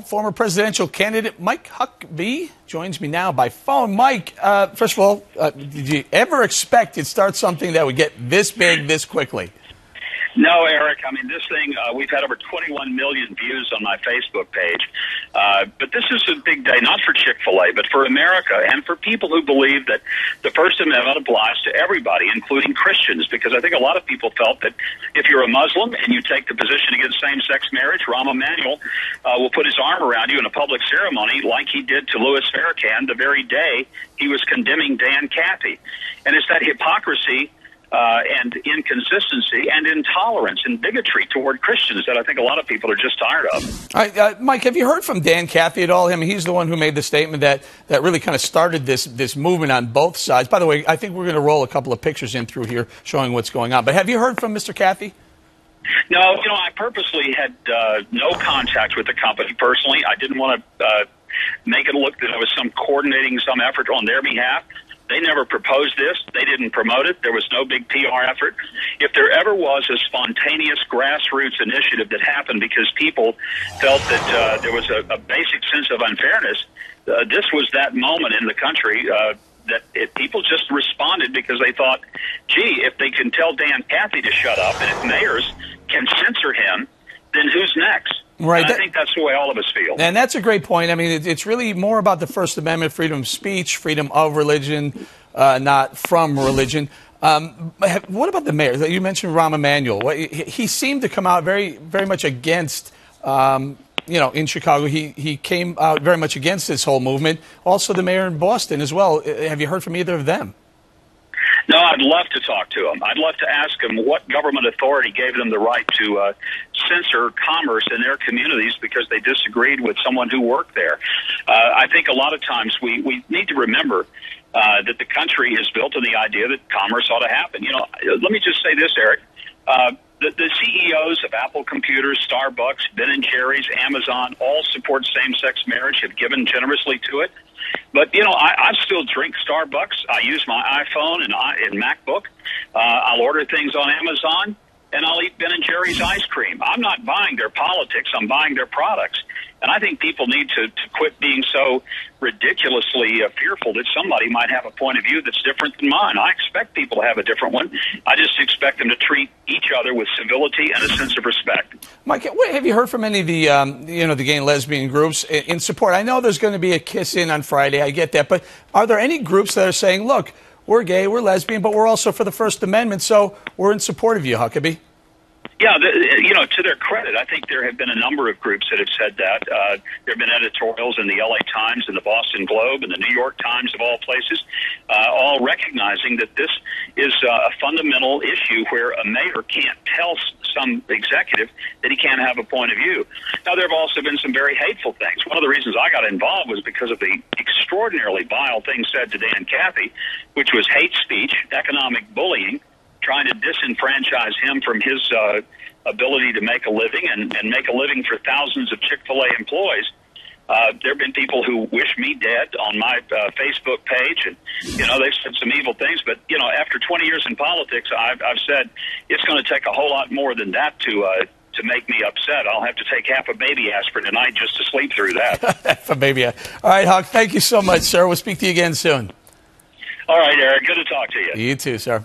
Former presidential candidate Mike Huckabee joins me now by phone. Mike, first of all, did you ever expect it'd start something that would get this big this quickly? No, Eric. I mean, this thing, we've had over 21 million views on my Facebook page. But this is a big day, not for Chick-fil-A, but for America and for people who believe that the First Amendment applies to everybody, including Christians, because I think a lot of people felt that if you're a Muslim and you take the position against same-sex marriage, Rahm Emmanuel will put his arm around you in a public ceremony like he did to Louis Farrakhan the very day he was condemning Dan Cathy. And it's that hypocrisy and inconsistency and intolerance and bigotry toward Christians that I think a lot of people are just tired of. All right, Mike, have you heard from Dan Cathy at all? I mean, he's the one who made the statement that really kind of started this movement on both sides. By the way, I think we're going to roll a couple of pictures in through here showing what's going on. But have you heard from Mr. Cathy? No, I purposely had no contact with the company personally. I didn't want to make it look that I was coordinating some effort on their behalf. They never proposed this. They didn't promote it. There was no big PR effort. If there ever was a spontaneous grassroots initiative that happened because people felt that there was a basic sense of unfairness, this was that moment in the country that people just responded because they thought, gee, if they can tell Dan Cathy to shut up and if mayors can censor him, then who's next? Right. I think that's the way all of us feel. And that's a great point. I mean, it's really more about the First Amendment, freedom of speech, freedom of religion, not from religion. What about the mayor? You mentioned Rahm Emmanuel. He seemed to come out very, very much against, in Chicago. He came out very much against this whole movement. Also, the mayor in Boston as well. Have you heard from either of them? No, I'd love to talk to him. I'd love to ask him what government authority gave them the right to censor commerce in their communities because they disagreed with someone who worked there. I think a lot of times we need to remember that the country is built on the idea that commerce ought to happen. Let me just say this, Eric. The CEOs of Apple Computers, Starbucks, Ben & Jerry's, Amazon, all support same-sex marriage, have given generously to it. But, I still drink Starbucks. I use my iPhone and MacBook. I'll order things on Amazon, and I'll eat Ben & Jerry's ice cream. I'm not buying their politics. I'm buying their products. And I think people need to quit being so ridiculously fearful that somebody might have a point of view that's different than mine. I expect people to have a different one. I just expect them to treat each other with civility and a sense of respect. Mike, have you heard from any of the, the gay and lesbian groups in support? I know there's going to be a kiss-in on Friday. I get that. But are there any groups that are saying, look, we're gay, we're lesbian, but we're also for the First Amendment, so we're in support of you, Huckabee? Yeah, to their credit, I think there have been a number of groups that have said that. There have been editorials in the LA Times and the Boston Globe and the New York Times, of all places, all recognizing that this is a fundamental issue where a mayor can't tell some executive that he can't have a point of view. Now, there have also been some very hateful things. One of the reasons I got involved was because of the extraordinarily vile things said to Dan Cathy, which was hate speech, economic bullying, trying to disenfranchise him from his ability to make a living and make a living for thousands of Chick-fil-A employees. There have been people who wish me dead on my Facebook page, and they've said some evil things. But after 20 years in politics, I've said it's going to take a whole lot more than that to make me upset. I'll have to take half a baby aspirin tonight just to sleep through that. Half a baby. All right, Huck. Thank you so much, sir. We'll speak to you again soon. All right, Eric. Good to talk to you. You too, sir.